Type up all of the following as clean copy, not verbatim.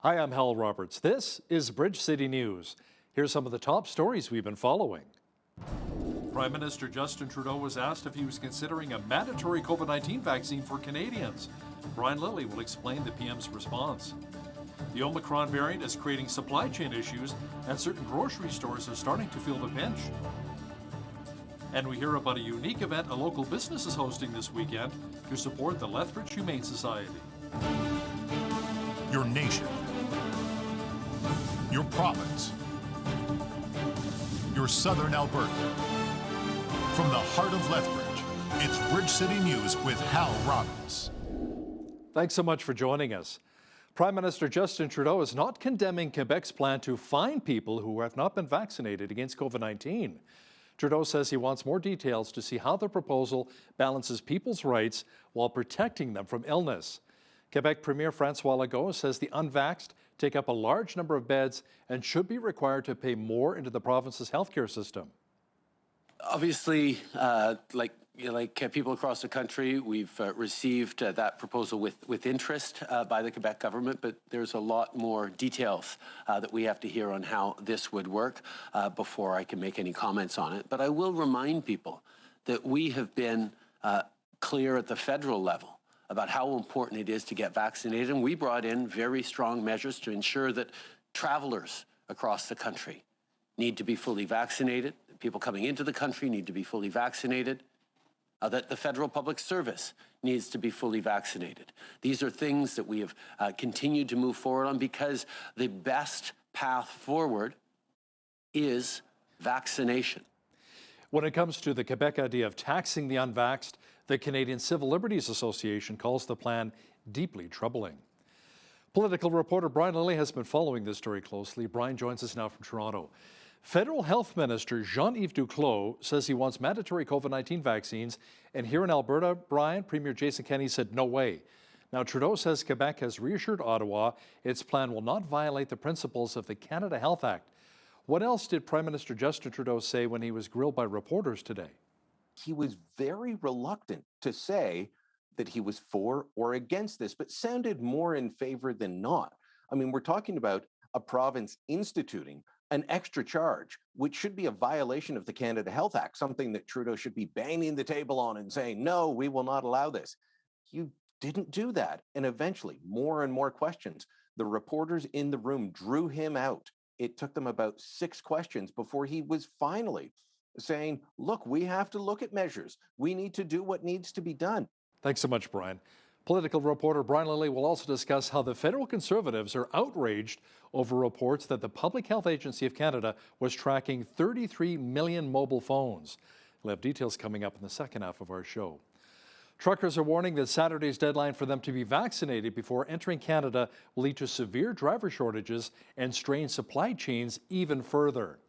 Hi, I'm Hal Roberts. This is Bridge City News. Here's some of the top stories we've been following. Prime Minister Justin Trudeau was asked if he was considering a mandatory COVID-19 vaccine for Canadians. Brian Lilley will explain the PM's response. The Omicron variant is creating supply chain issues, and certain grocery stores are starting to feel the pinch. And we hear about a unique event a local business is hosting this weekend to support the Lethbridge Humane Society. Your nation, your province, your southern Alberta. From the heart of Lethbridge, it's Bridge City News with Hal Roberts. Thanks so much for joining us. Prime Minister Justin Trudeau is not condemning Quebec's plan to fine people who have not been vaccinated against COVID-19. Trudeau says he wants more details to see how the proposal balances people's rights while protecting them from illness. Quebec Premier François Legault says the unvaxxed take up a large number of beds and should be required to pay more into the province's healthcare system. Obviously, like people across the country, we've received that proposal with interest by the Quebec government, but there's a lot more details that we have to hear on how this would work before I can make any comments on it. But I will remind people that we have been clear at the federal level about how important it is to get vaccinated, and we brought in very strong measures to ensure that travelers across the country need to be fully vaccinated, people coming into the country need to be fully vaccinated, that the federal public service needs to be fully vaccinated. These are things that we have continued to move forward on because the best path forward is vaccination. When it comes to the Quebec idea of taxing the unvaxxed, the Canadian Civil Liberties Association calls the plan deeply troubling. Political reporter Brian Lilley has been following this story closely. Brian joins us now from Toronto. Federal Health Minister Jean-Yves Duclos says he wants mandatory COVID-19 vaccines, and here in Alberta, Brian, Premier Jason Kenney said no way. Now, Trudeau says Quebec has reassured Ottawa its plan will not violate the principles of the Canada Health Act. What else did Prime Minister Justin Trudeau say when he was grilled by reporters today? He was very reluctant to say that he was for or against this, but sounded more in favor than not. I mean, we're talking about a province instituting an extra charge, which should be a violation of the Canada Health Act, something that Trudeau should be banging the table on and saying, no, we will not allow this. You didn't do that. And eventually, more and more questions. The reporters in the room drew him out. It took them about 6 questions before he was finally saying, look, we have to look at measures. We need to do what needs to be done. Thanks so much, Brian. Political reporter Brian Lilley will also discuss how the federal Conservatives are outraged over reports that the Public Health Agency of Canada was tracking 33 million mobile phones. We'll have details coming up in the second half of our show. Truckers are warning that Saturday's deadline for them to be vaccinated before entering Canada will lead to severe driver shortages and strain supply chains even further.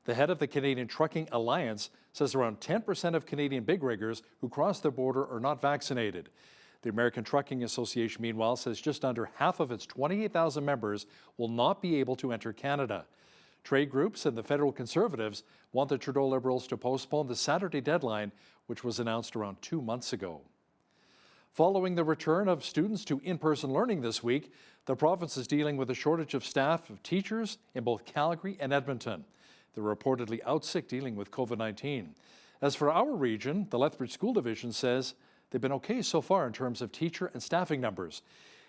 The head of the Canadian Trucking Alliance says around 10% of Canadian big riggers who cross the border are not vaccinated. The American Trucking Association, meanwhile, says just under half of its 28,000 members will not be able to enter Canada. Trade groups and the federal Conservatives want the Trudeau Liberals to postpone the Saturday deadline, which was announced around 2 months ago. Following the return of students to in-person learning this week, the province is dealing with a shortage of staff of teachers in both Calgary and Edmonton. They're reportedly out sick dealing with COVID-19. As for our region, the Lethbridge School Division says they've been okay so far in terms of teacher and staffing numbers.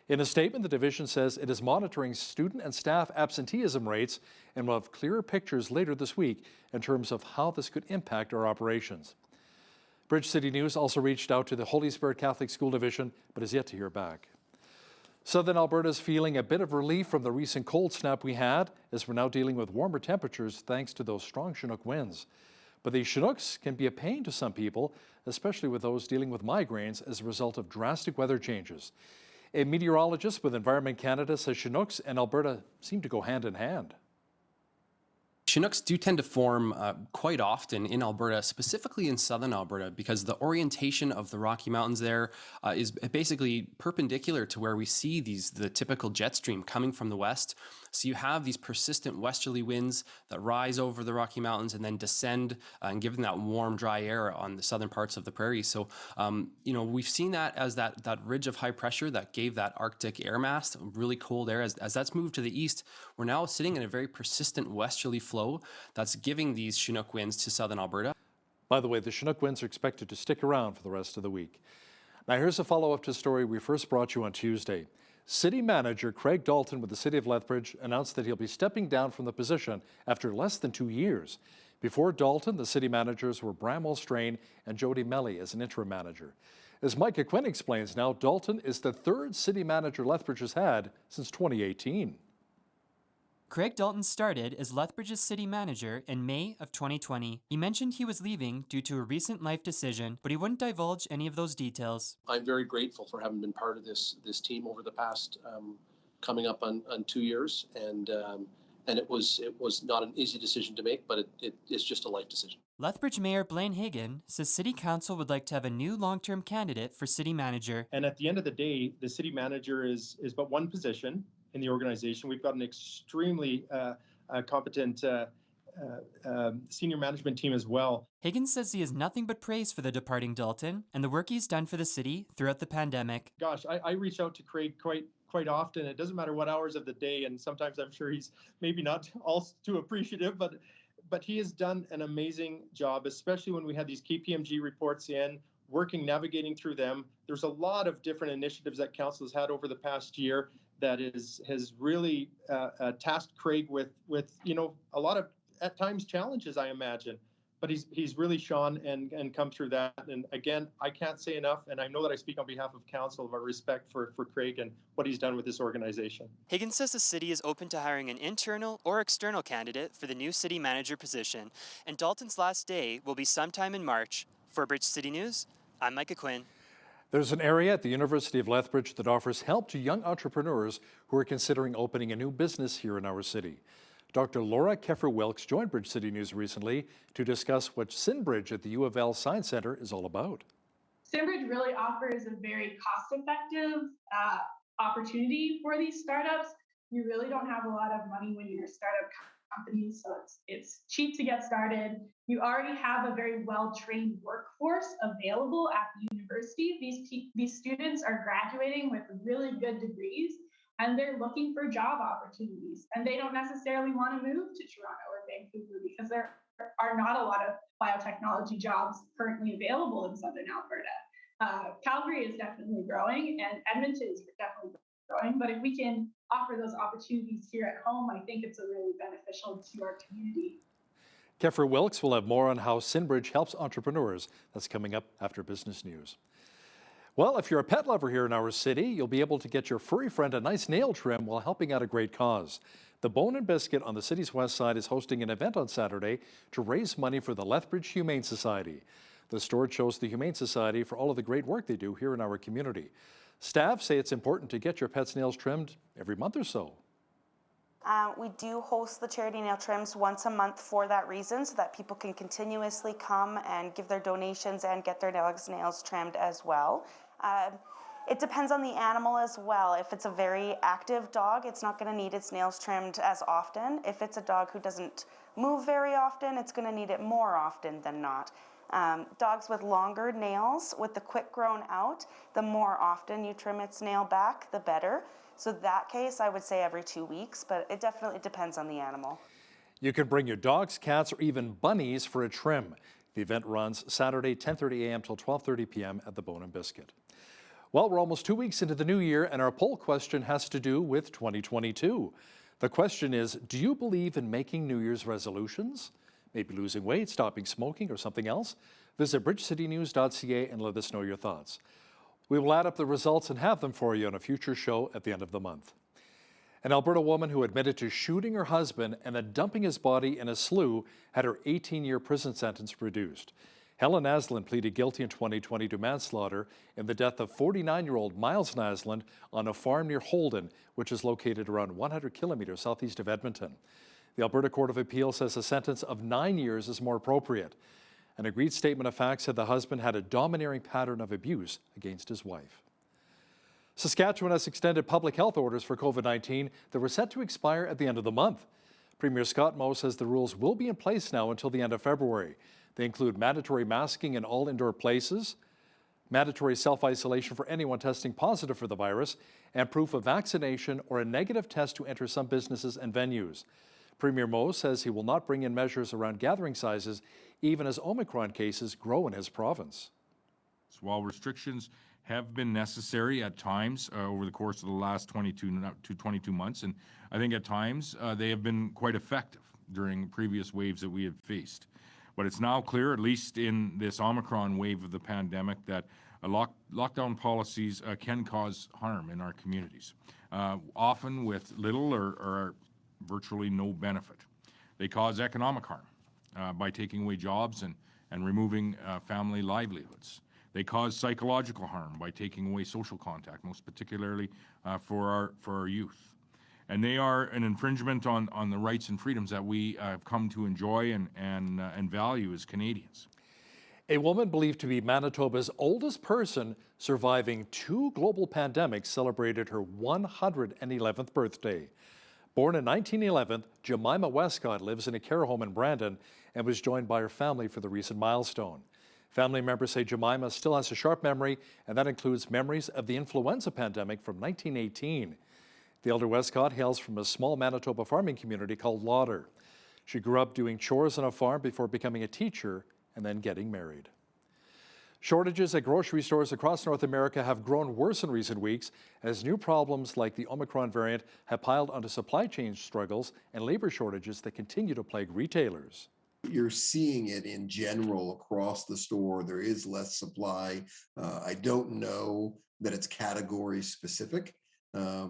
In a statement, the division says it is monitoring student and staff absenteeism rates and will have clearer pictures later this week in terms of how this could impact our operations. Bridge City News also reached out to the Holy Spirit Catholic School Division, but is yet to hear back. Southern Alberta is feeling a bit of relief from the recent cold snap we had, as we're now dealing with warmer temperatures thanks to those strong Chinook winds. But these Chinooks can be a pain to some people, especially with those dealing with migraines as a result of drastic weather changes. A meteorologist with Environment Canada says Chinooks and Alberta seem to go hand in hand. Chinooks do tend to form quite often in Alberta, specifically in southern Alberta, because the orientation of the Rocky Mountains there is basically perpendicular to where we see the typical jet stream coming from the west. So you have these persistent westerly winds that rise over the Rocky Mountains and then descend and give them that warm, dry air on the southern parts of the prairie. So, we've seen that as that ridge of high pressure that gave that Arctic air mass, really cold air. As that's moved to the east, we're now sitting in a very persistent westerly flow that's giving these Chinook winds to southern Alberta. By the way, the Chinook winds are expected to stick around for the rest of the week. Now here's a follow-up to a story we first brought you on Tuesday. City Manager Craig Dalton with the City of Lethbridge announced that he'll be stepping down from the position after less than 2 years. Before Dalton, the city managers were Bramwell Strain and Jody Melly as an interim manager. As Micah Quinn explains now, Dalton is the third city manager Lethbridge has had since 2018. Craig Dalton started as Lethbridge's city manager in May of 2020. He mentioned he was leaving due to a recent life decision, but he wouldn't divulge any of those details. I'm very grateful for having been part of this team over the past coming up on 2 years, and it was not an easy decision to make, but it's just a life decision. Lethbridge Mayor Blaine Hagan says City Council would like to have a new long-term candidate for city manager. And at the end of the day, the city manager is but one position in the organization. We've got an extremely competent senior management team as well. Higgins says he has nothing but praise for the departing Dalton and the work he's done for the city throughout the pandemic. Gosh, I reach out to Craig quite often. It doesn't matter what hours of the day, and sometimes I'm sure he's maybe not all too appreciative, but he has done an amazing job, especially when we had these KPMG reports in, navigating through them. There's a lot of different initiatives that council has had over the past year that has really tasked Craig with a lot of at times challenges, I imagine, but he's really shone and come through that. And again, I can't say enough, and I know that I speak on behalf of council, of our respect for Craig and what he's done with this organization. Higgins says the city is open to hiring an internal or external candidate for the new city manager position, and Dalton's last day will be sometime in March. For Bridge City News, I'm Micah Quinn. There's an area at the University of Lethbridge that offers help to young entrepreneurs who are considering opening a new business here in our city. Dr. Laura Keffer-Wilkes joined Bridge City News recently to discuss what SynBridge at the U of L Science Center is all about. SynBridge really offers a very cost-effective opportunity for these startups. You really don't have a lot of money when you're a startup company, so it's cheap to get started. You already have a very well-trained workforce available at the university. These students are graduating with really good degrees, and they're looking for job opportunities. And they don't necessarily want to move to Toronto or Vancouver because there are not a lot of biotechnology jobs currently available in Southern Alberta. Calgary is definitely growing, and Edmonton is definitely growing. But if we can offer those opportunities here at home, I think it's really beneficial to our community. Keffer-Wilkes will have more on how SynBridge helps entrepreneurs. That's coming up after Business News. Well, if you're a pet lover here in our city, you'll be able to get your furry friend a nice nail trim while helping out a great cause. The Bone and Biscuit on the city's west side is hosting an event on Saturday to raise money for the Lethbridge Humane Society. The store shows the Humane Society for all of the great work they do here in our community. Staff say it's important to get your pet's nails trimmed every month or so. We do host the charity nail trims once a month for that reason, so that people can continuously come and give their donations and get their nails trimmed as well. It depends on the animal as well. If it's a very active dog, it's not going to need its nails trimmed as often. If it's a dog who doesn't move very often, it's going to need it more often than not. Dogs with longer nails, with the quick grown out, the more often you trim its nail back, the better. So that case, I would say every 2 weeks, but it definitely depends on the animal. You can bring your dogs, cats, or even bunnies for a trim. The event runs Saturday, 10:30 a.m. till 12:30 p.m. at the Bone and Biscuit. Well, we're almost 2 weeks into the new year, and our poll question has to do with 2022. The question is, do you believe in making New Year's resolutions? Maybe losing weight, stopping smoking, or something else? Visit bridgecitynews.ca and let us know your thoughts. We will add up the results and have them for you on a future show at the end of the month. An Alberta woman who admitted to shooting her husband and then dumping his body in a slough had her 18-year prison sentence reduced. Helen Naslund pleaded guilty in 2020 to manslaughter in the death of 49-year-old Miles Naslund on a farm near Holden, which is located around 100 kilometers southeast of Edmonton. The Alberta Court of Appeal says a sentence of 9 years is more appropriate. An agreed statement of facts said the husband had a domineering pattern of abuse against his wife. Saskatchewan has extended public health orders for COVID-19 that were set to expire at the end of the month. Premier Scott Moe says the rules will be in place now until the end of February. They include mandatory masking in all indoor places, mandatory self-isolation for anyone testing positive for the virus, and proof of vaccination or a negative test to enter some businesses and venues. Premier Moe says he will not bring in measures around gathering sizes, even as Omicron cases grow in his province. While restrictions have been necessary at times over the course of the last 22 months, and I think at times they have been quite effective during previous waves that we have faced. But it's now clear, at least in this Omicron wave of the pandemic, that lockdown policies can cause harm in our communities, often with little or virtually no benefit. They cause economic harm by taking away jobs and removing family livelihoods. They cause psychological harm by taking away social contact, most particularly for our youth. And they are an infringement on the rights and freedoms that we have come to enjoy and value as Canadians. A woman believed to be Manitoba's oldest person surviving 2 global pandemics celebrated her 111th birthday. Born in 1911, Jemima Westcott lives in a care home in Brandon and was joined by her family for the recent milestone. Family members say Jemima still has a sharp memory, and that includes memories of the influenza pandemic from 1918. The elder Westcott hails from a small Manitoba farming community called Lauder. She grew up doing chores on a farm before becoming a teacher and then getting married. Shortages at grocery stores across North America have grown worse in recent weeks as new problems like the Omicron variant have piled onto supply chain struggles and labor shortages that continue to plague retailers. You're seeing it in general across the store. There is less supply. I don't know that it's category specific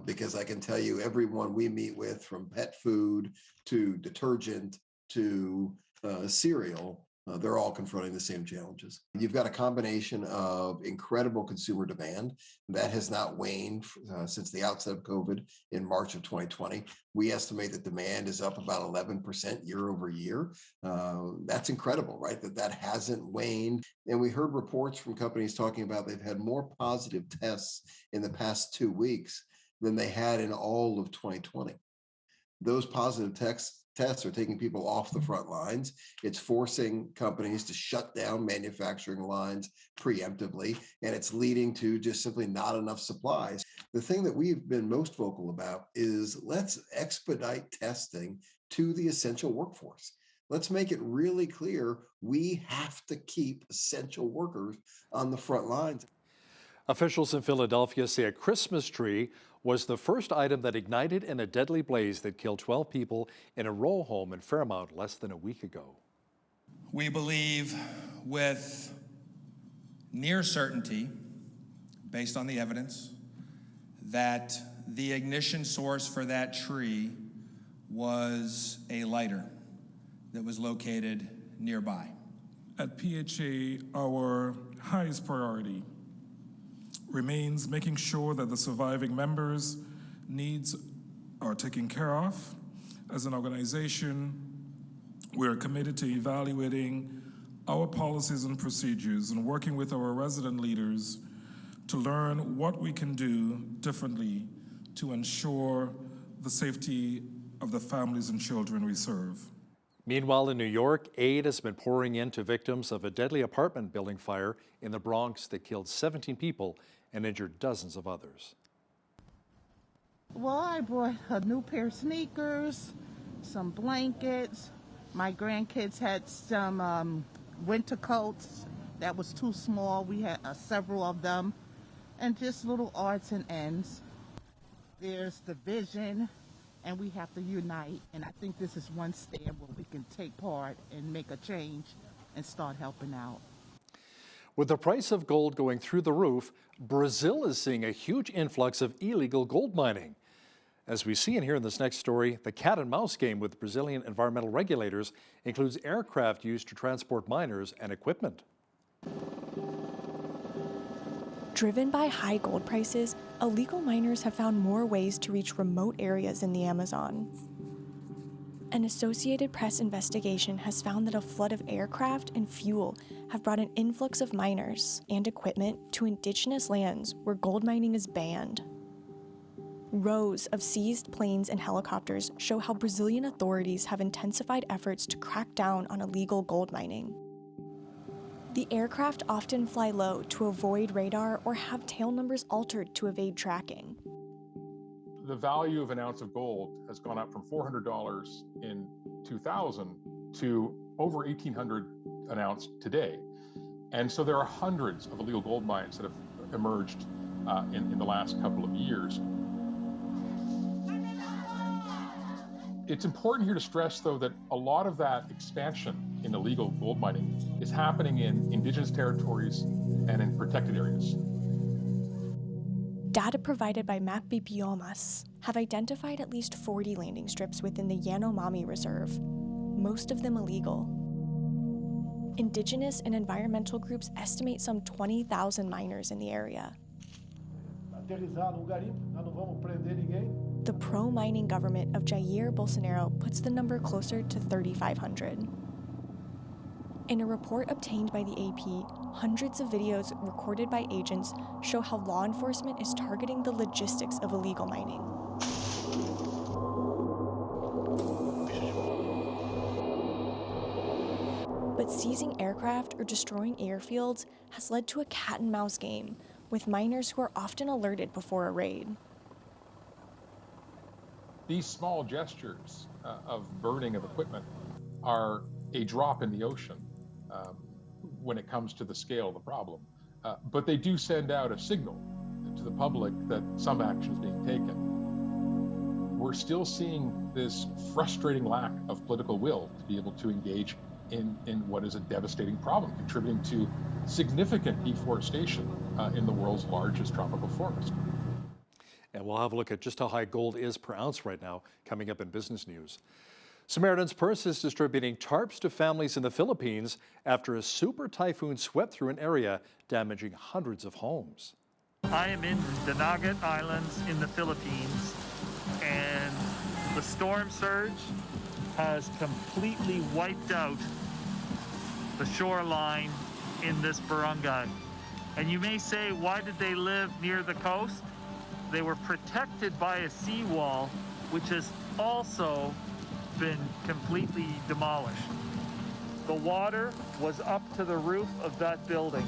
because I can tell you everyone we meet with, from pet food to detergent to cereal, they're all confronting the same challenges. You've got a combination of incredible consumer demand that has not waned since the outset of COVID in March of 2020. We estimate that demand is up about 11% year over year. That's incredible, right? That hasn't waned. And we heard reports from companies talking about they've had more positive tests in the past 2 weeks than they had in all of 2020. Those positive tests are taking people off the front lines. It's forcing companies to shut down manufacturing lines preemptively, and it's leading to just simply not enough supplies. The thing that we've been most vocal about is let's expedite testing to the essential workforce. Let's make it really clear we have to keep essential workers on the front lines. Officials in Philadelphia say a Christmas tree was the first item that ignited in a deadly blaze that killed 12 people in a row home in Fairmount less than a week ago. We believe with near certainty, based on the evidence, that the ignition source for that tree was a lighter that was located nearby. At PHA, our highest priority remains making sure that the surviving members' needs are taken care of. As an organization, we are committed to evaluating our policies and procedures and working with our resident leaders to learn what we can do differently to ensure the safety of the families and children we serve. Meanwhile, in New York, aid has been pouring in to victims of a deadly apartment building fire in the Bronx that killed 17 people and injured dozens of others. Well, I brought a new pair of sneakers, some blankets. My grandkids had some winter coats that was too small. We had several of them, and just little odds and ends. There's division, and we have to unite, and I think this is one stand where we can take part and make a change and start helping out. With the price of gold going through the roof, Brazil is seeing a huge influx of illegal gold mining. As we see and hear in this next story, the cat and mouse game with Brazilian environmental regulators includes aircraft used to transport miners and equipment. Driven by high gold prices, illegal miners have found more ways to reach remote areas in the Amazon. An Associated Press investigation has found that a flood of aircraft and fuel have brought an influx of miners and equipment to indigenous lands where gold mining is banned. Rows of seized planes and helicopters show how Brazilian authorities have intensified efforts to crack down on illegal gold mining. The aircraft often fly low to avoid radar or have tail numbers altered to evade tracking. The value of an ounce of gold has gone up from $400 in 2000 to over $1,800 an ounce today. And so there are hundreds of illegal gold mines that have emerged in the last couple of years. It's important here to stress, though, that a lot of that expansion in illegal gold mining is happening in indigenous territories and in protected areas. Data provided by Map Biomas have identified at least 40 landing strips within the Yanomami Reserve, most of them illegal. Indigenous and environmental groups estimate some 20,000 miners in the area. The pro-mining government of Jair Bolsonaro puts the number closer to 3,500. In a report obtained by the AP, hundreds of videos recorded by agents show how law enforcement is targeting the logistics of illegal mining. But seizing aircraft or destroying airfields has led to a cat-and-mouse game, with miners who are often alerted before a raid. These small gestures of burning of equipment are a drop in the ocean when it comes to the scale of the problem. But they do send out a signal to the public that some action is being taken. We're still seeing this frustrating lack of political will to be able to engage in what is a devastating problem, contributing to significant deforestation in the world's largest tropical forest. And we'll have a look at just how high gold is per ounce right now, coming up in business news. Samaritan's Purse is distributing tarps to families in the Philippines after a super typhoon swept through an area, damaging hundreds of homes. I am in the Nagat Islands in the Philippines, and the storm surge has completely wiped out the shoreline in this barangay. And you may say, why did they live near the coast? They were protected by a seawall, which has also been completely demolished. The water was up to the roof of that building.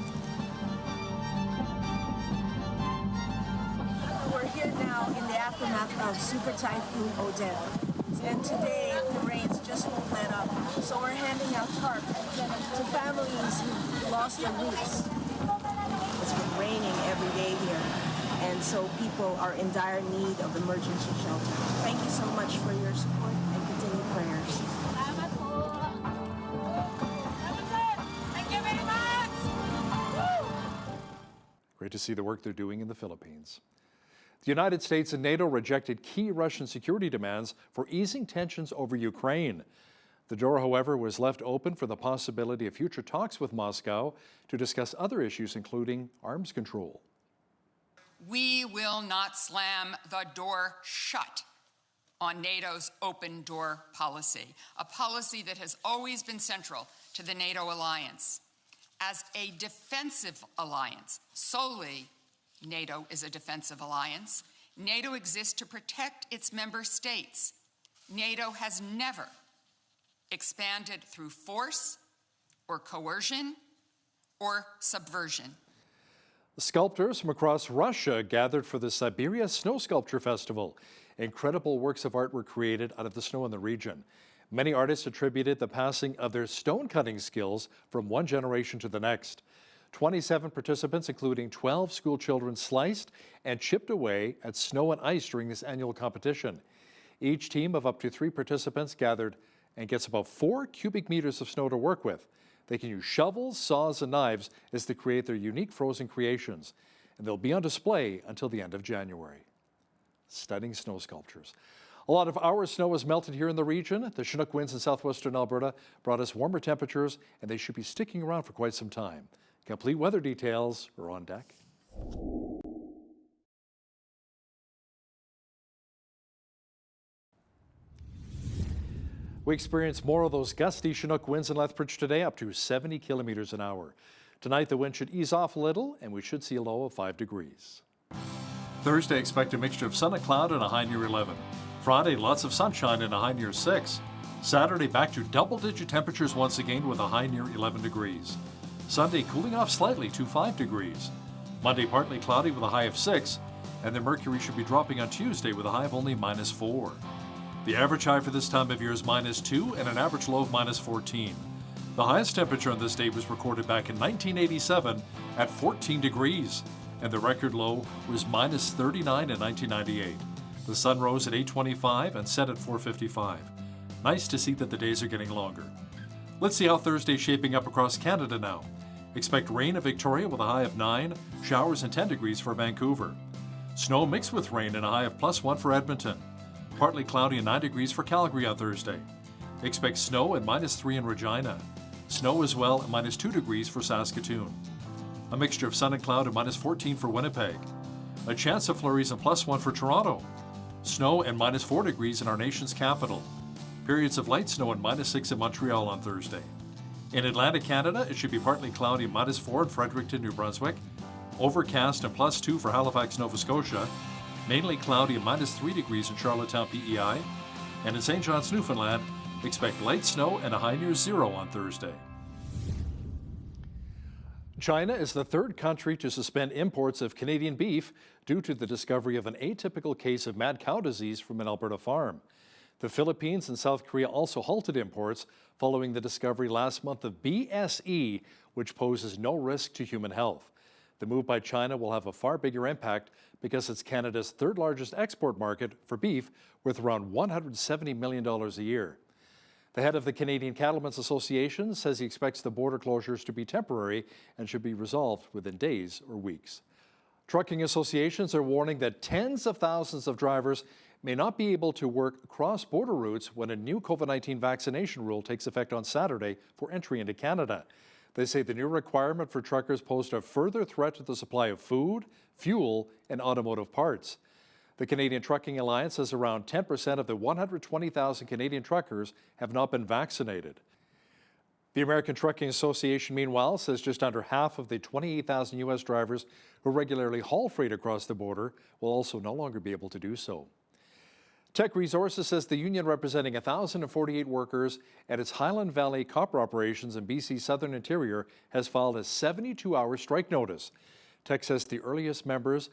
We're here now in the aftermath of Super Typhoon Odette. And today, the rains just won't let up. So we're handing out tarp to families who lost their roofs. It's been raining every day here, and so people are in dire need of emergency shelter. Thank you so much for your support and continued prayers. Thank you very much! Great to see the work they're doing in the Philippines. The United States and NATO rejected key Russian security demands for easing tensions over Ukraine. The door, however, was left open for the possibility of future talks with Moscow to discuss other issues, including arms control. We will not slam the door shut on NATO's open door policy, a policy that has always been central to the NATO alliance. As a defensive alliance, solely NATO is a defensive alliance. NATO exists to protect its member states. NATO has never expanded through force or coercion or subversion. Sculptors from across Russia gathered for the Siberia Snow Sculpture Festival. Incredible works of art were created out of the snow in the region. Many artists attributed the passing of their stone cutting skills from one generation to the next. 27 participants, including 12 school children, sliced and chipped away at snow and ice during this annual competition. Each team of up to 3 participants gathered and gets about 4 cubic meters of snow to work with. They can use shovels, saws, and knives as they create their unique frozen creations, and they'll be on display until the end of January. Stunning snow sculptures. A lot of our snow has melted here in the region. The Chinook winds in southwestern Alberta brought us warmer temperatures, and they should be sticking around for quite some time. Complete weather details are on deck. We experienced more of those gusty Chinook winds in Lethbridge today, up to 70 kilometers an hour. Tonight, the wind should ease off a little, and we should see a low of 5 degrees. Thursday, expect a mixture of sun and cloud and a high near 11. Friday, lots of sunshine and a high near 6. Saturday, back to double-digit temperatures once again with a high near 11 degrees. Sunday, cooling off slightly to 5 degrees. Monday, partly cloudy with a high of 6. And the mercury should be dropping on Tuesday with a high of only -4. The average high for this time of year is -2 and an average low of -14. The highest temperature on this day was recorded back in 1987 at 14 degrees, and the record low was -39 in 1998. The sun rose at 8:25 and set at 4:55. Nice to see that the days are getting longer. Let's see how Thursday's shaping up across Canada now. Expect rain in Victoria with a high of 9, showers and 10 degrees for Vancouver. Snow mixed with rain and a high of +1 for Edmonton. Partly cloudy and 9 degrees for Calgary on Thursday. Expect snow and -3 in Regina. Snow as well at -2 degrees for Saskatoon. A mixture of sun and cloud at -14 for Winnipeg. A chance of flurries and +1 for Toronto. Snow and -4 degrees in our nation's capital. Periods of light snow and -6 in Montreal on Thursday. In Atlantic Canada, it should be partly cloudy and -4 in Fredericton, New Brunswick. Overcast and +2 for Halifax, Nova Scotia. Mainly cloudy and -3 degrees in Charlottetown, PEI. And in St. John's, Newfoundland, expect light snow and a high near 0 on Thursday. China is the third country to suspend imports of Canadian beef due to the discovery of an atypical case of mad cow disease from an Alberta farm. The Philippines and South Korea also halted imports following the discovery last month of BSE, which poses no risk to human health. The move by China will have a far bigger impact because it's Canada's third largest export market for beef, with around $170 million a year. The head of the Canadian Cattlemen's Association says he expects the border closures to be temporary and should be resolved within days or weeks. Trucking associations are warning that tens of thousands of drivers may not be able to work cross-border routes when a new COVID-19 vaccination rule takes effect on Saturday for entry into Canada. They say the new requirement for truckers posed a further threat to the supply of food, fuel, and automotive parts. The Canadian Trucking Alliance says around 10% of the 120,000 Canadian truckers have not been vaccinated. The American Trucking Association, meanwhile, says just under half of the 28,000 U.S. drivers who regularly haul freight across the border will also no longer be able to do so. Tech Resources says the union representing 1,048 workers at its Highland Valley copper operations in BC's southern interior has filed a 72-hour strike notice. Tech says the earliest members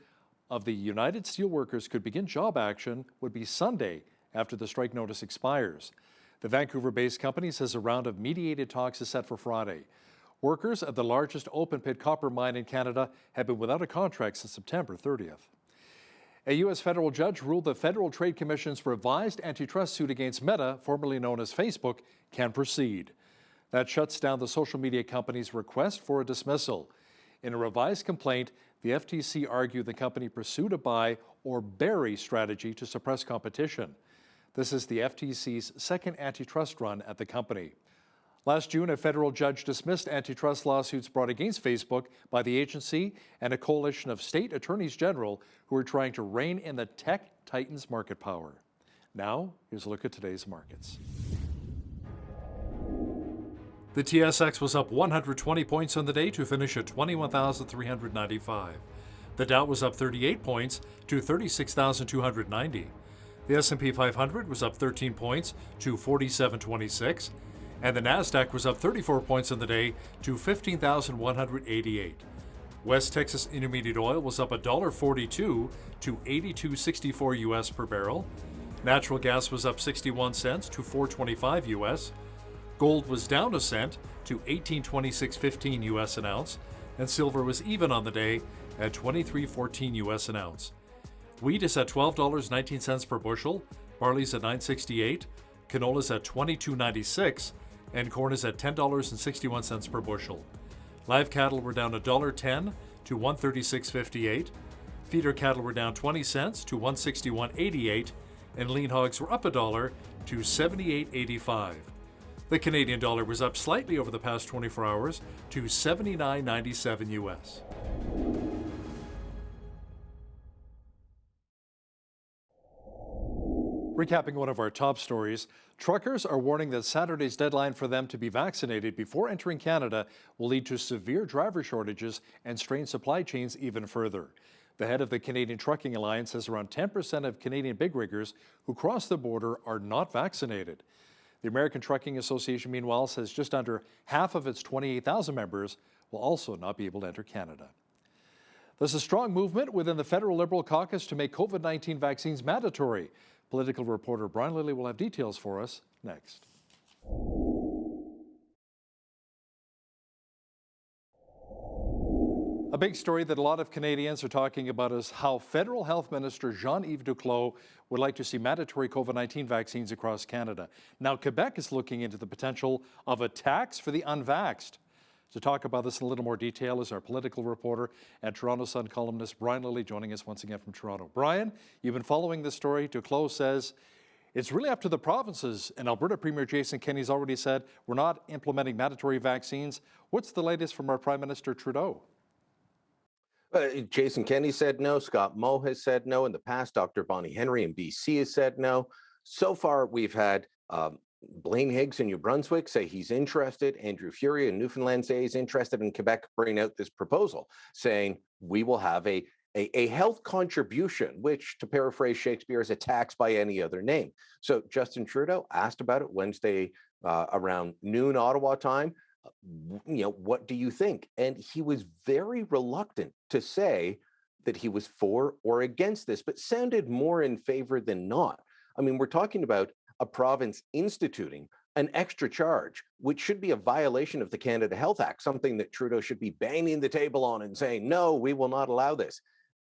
of the United Steelworkers could begin job action would be Sunday after the strike notice expires. The Vancouver-based company says a round of mediated talks is set for Friday. Workers at the largest open-pit copper mine in Canada have been without a contract since September 30th. A U.S. federal judge ruled the Federal Trade Commission's revised antitrust suit against Meta, formerly known as Facebook, can proceed. That shuts down the social media company's request for a dismissal. In a revised complaint, the FTC argued the company pursued a buy or bury strategy to suppress competition. This is the FTC's second antitrust run at the company. Last June, a federal judge dismissed antitrust lawsuits brought against Facebook by the agency and a coalition of state attorneys general who are trying to rein in the tech titans' market power. Now, here's a look at today's markets. The TSX was up 120 points on the day to finish at 21,395. The Dow was up 38 points to 36,290. The S&P 500 was up 13 points to 4726. And the Nasdaq was up 34 points on the day to 15,188. West Texas Intermediate Oil was up $1.42 to $82.64 US per barrel. Natural gas was up 61 cents to $4.25 US. Gold was down a cent to $18.2615 US an ounce, and silver was even on the day at $23.14 US an ounce. Wheat is at $12.19 per bushel, barley's at $9.68, canola's at $22.96, and corn is at $10.61 per bushel. Live cattle were down $1.10 to $136.58. Feeder cattle were down 20 cents to $161.88, and lean hogs were up $1 to $78.85. The Canadian dollar was up slightly over the past 24 hours to $79.97 US. Recapping one of our top stories, truckers are warning that Saturday's deadline for them to be vaccinated before entering Canada will lead to severe driver shortages and strain supply chains even further. The head of the Canadian Trucking Alliance says around 10% of Canadian big riggers who cross the border are not vaccinated. The American Trucking Association, meanwhile, says just under half of its 28,000 members will also not be able to enter Canada. There's a strong movement within the federal Liberal caucus to make COVID-19 vaccines mandatory. Political reporter Brian Lilly will have details for us next. A big story that a lot of Canadians are talking about is how Federal Health Minister Jean-Yves Duclos would like to see mandatory COVID-19 vaccines across Canada. Now, Quebec is looking into the potential of a tax for the unvaxxed. To talk about this in a little more detail is our political reporter and Toronto Sun columnist Brian Lilly, joining us once again from Toronto. Brian, you've been following this story. Duclos says it's really up to the provinces, and Alberta Premier Jason Kenney's already said we're not implementing mandatory vaccines. What's the latest from our Prime Minister Trudeau? Jason Kenney said no. Scott Moe has said no. In the past, Dr. Bonnie Henry in BC has said no. So far, we've had Blaine Higgs in New Brunswick say he's interested. Andrew Furey in Newfoundland say he's interested. In Quebec, bring out this proposal saying we will have a health contribution, which, to paraphrase Shakespeare, is a tax by any other name. So Justin Trudeau asked about it Wednesday around noon Ottawa time. What do you think? And he was very reluctant to say that he was for or against this, but sounded more in favor than not. I mean, we're talking about a province instituting an extra charge, which should be a violation of the Canada Health Act, something that Trudeau should be banging the table on and saying, no, we will not allow this.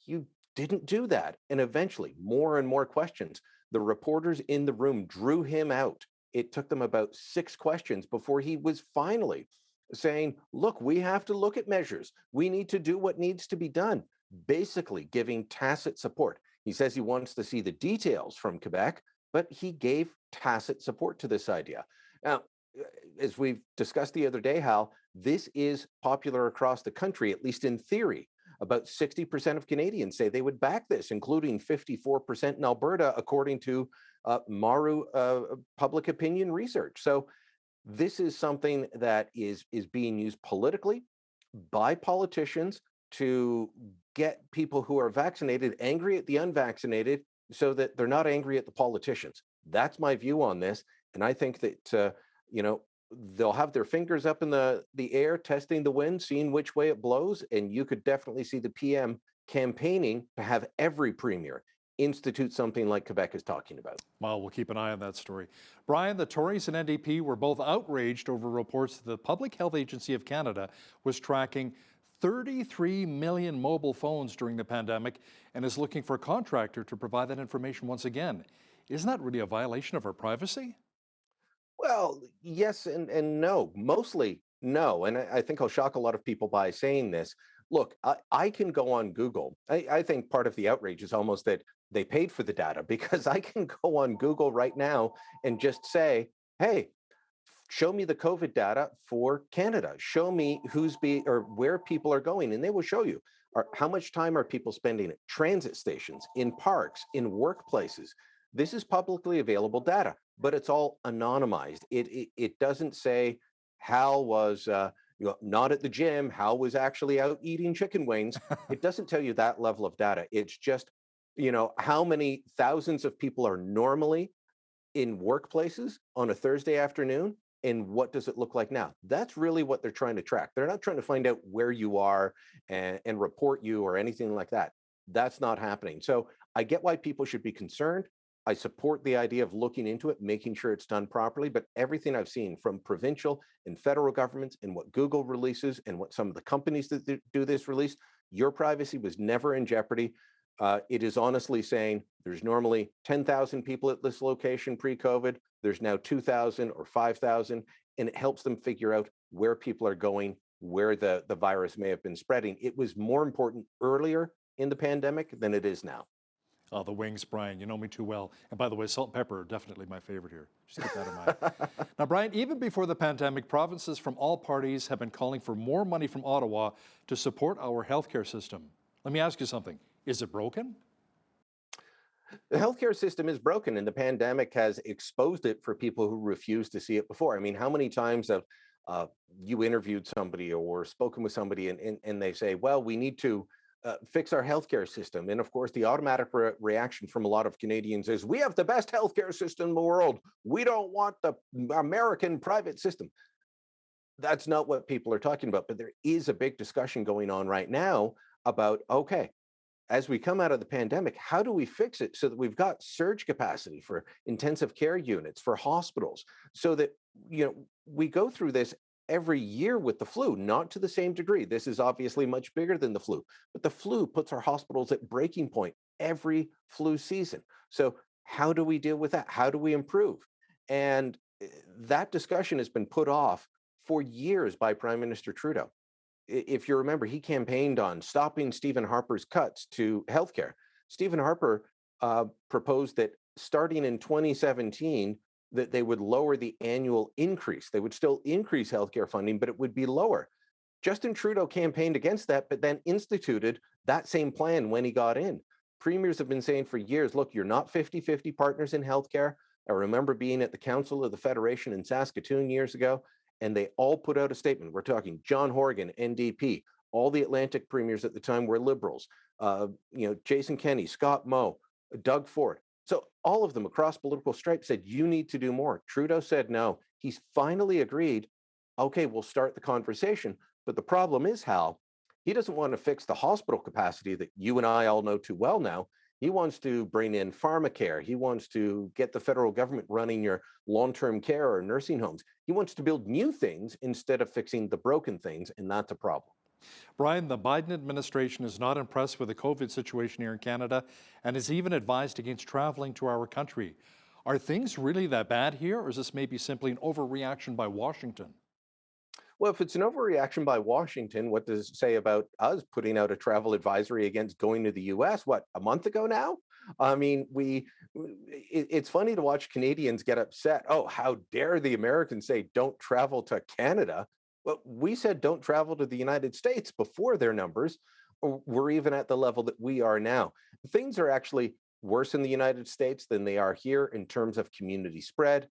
You didn't do that. And eventually, more and more questions. The reporters in the room drew him out. It took them about 6 questions before he was finally saying, look, we have to look at measures. We need to do what needs to be done, basically giving tacit support. He says he wants to see the details from Quebec, but he gave tacit support to this idea. Now, as we've discussed the other day, Hal, this is popular across the country, at least in theory. About 60% of Canadians say they would back this, including 54% in Alberta, according to Maru public opinion research. So this is something that is being used politically by politicians to get people who are vaccinated angry at the unvaccinated so that they're not angry at the politicians. That's my view on this. And I think that, they'll have their fingers up in the air, testing the wind, seeing which way it blows. And you could definitely see the PM campaigning to have every premier institute something like Quebec is talking about. Well, we'll keep an eye on that story. Brian, the Tories and NDP were both outraged over reports that the Public Health Agency of Canada was tracking 33 million mobile phones during the pandemic and is looking for a contractor to provide that information once again. Isn't that really a violation of our privacy? Well, yes and no. Mostly no. And I think I'll shock a lot of people by saying this. Look, I can go on Google. I think part of the outrage is almost that they paid for the data, because I can go on Google right now and just say, hey, show me the COVID data for Canada. Show me or where people are going. And they will show you how much time are people spending at transit stations, in parks, in workplaces. This is publicly available data, but it's all anonymized. It doesn't say Hal was not at the gym, Hal was actually out eating chicken wings. It doesn't tell you that level of data. It's just, how many thousands of people are normally in workplaces on a Thursday afternoon, and what does it look like now? That's really what they're trying to track. They're not trying to find out where you are and report you or anything like that. That's not happening. So I get why people should be concerned. I support the idea of looking into it, making sure it's done properly, but everything I've seen from provincial and federal governments and what Google releases and what some of the companies that do this release, your privacy was never in jeopardy. It is honestly saying there's normally 10,000 people at this location pre-COVID. There's now 2,000 or 5,000, and it helps them figure out where people are going, where the virus may have been spreading. It was more important earlier in the pandemic than it is now. Oh, the wings, Brian, you know me too well. And by the way, salt and pepper are definitely my favorite here. Just keep that in mind. Now, Brian, even before the pandemic, provinces from all parties have been calling for more money from Ottawa to support our healthcare system. Let me ask you something. Is it broken? The healthcare system is broken, and the pandemic has exposed it for people who refused to see it before. I mean, how many times have you interviewed somebody or spoken with somebody, and they say, well, we need to fix our healthcare system. And of course, the automatic reaction from a lot of Canadians is, we have the best healthcare system in the world. We don't want the American private system. That's not what people are talking about. But there is a big discussion going on right now about, okay, as we come out of the pandemic, how do we fix it so that we've got surge capacity for intensive care units, for hospitals, so that, we go through this every year with the flu, not to the same degree. This is obviously much bigger than the flu, but the flu puts our hospitals at breaking point every flu season. So how do we deal with that? How do we improve? And that discussion has been put off for years by Prime Minister Trudeau. If you remember, he campaigned on stopping Stephen Harper's cuts to healthcare. Stephen Harper proposed that starting in 2017, that they would lower the annual increase. They would still increase healthcare funding, but it would be lower. Justin Trudeau campaigned against that, but then instituted that same plan when he got in. Premiers have been saying for years, look, you're not 50-50 partners in healthcare. I remember being at the Council of the Federation in Saskatoon years ago, and they all put out a statement. We're talking John Horgan, NDP, all the Atlantic premiers at the time were Liberals, Jason Kenney, Scott Moe, Doug Ford. So all of them across political stripes said, you need to do more. Trudeau said no. He's finally agreed, okay, we'll start the conversation. But the problem is, Hal, he doesn't want to fix the hospital capacity that you and I all know too well now. He wants to bring in pharmacare. He wants to get the federal government running your long-term care or nursing homes. He wants to build new things instead of fixing the broken things, and that's a problem. Brian, the Biden administration is not impressed with the COVID situation here in Canada and has even advised against traveling to our country. Are things really that bad here, or is this maybe simply an overreaction by Washington? Well, if it's an overreaction by Washington, what does it say about us putting out a travel advisory against going to the US, a month ago now? I mean, it's funny to watch Canadians get upset. Oh, how dare the Americans say don't travel to Canada? Well, we said don't travel to the United States before their numbers were even at the level that we are now. Things are actually worse in the United States than they are here in terms of community spread.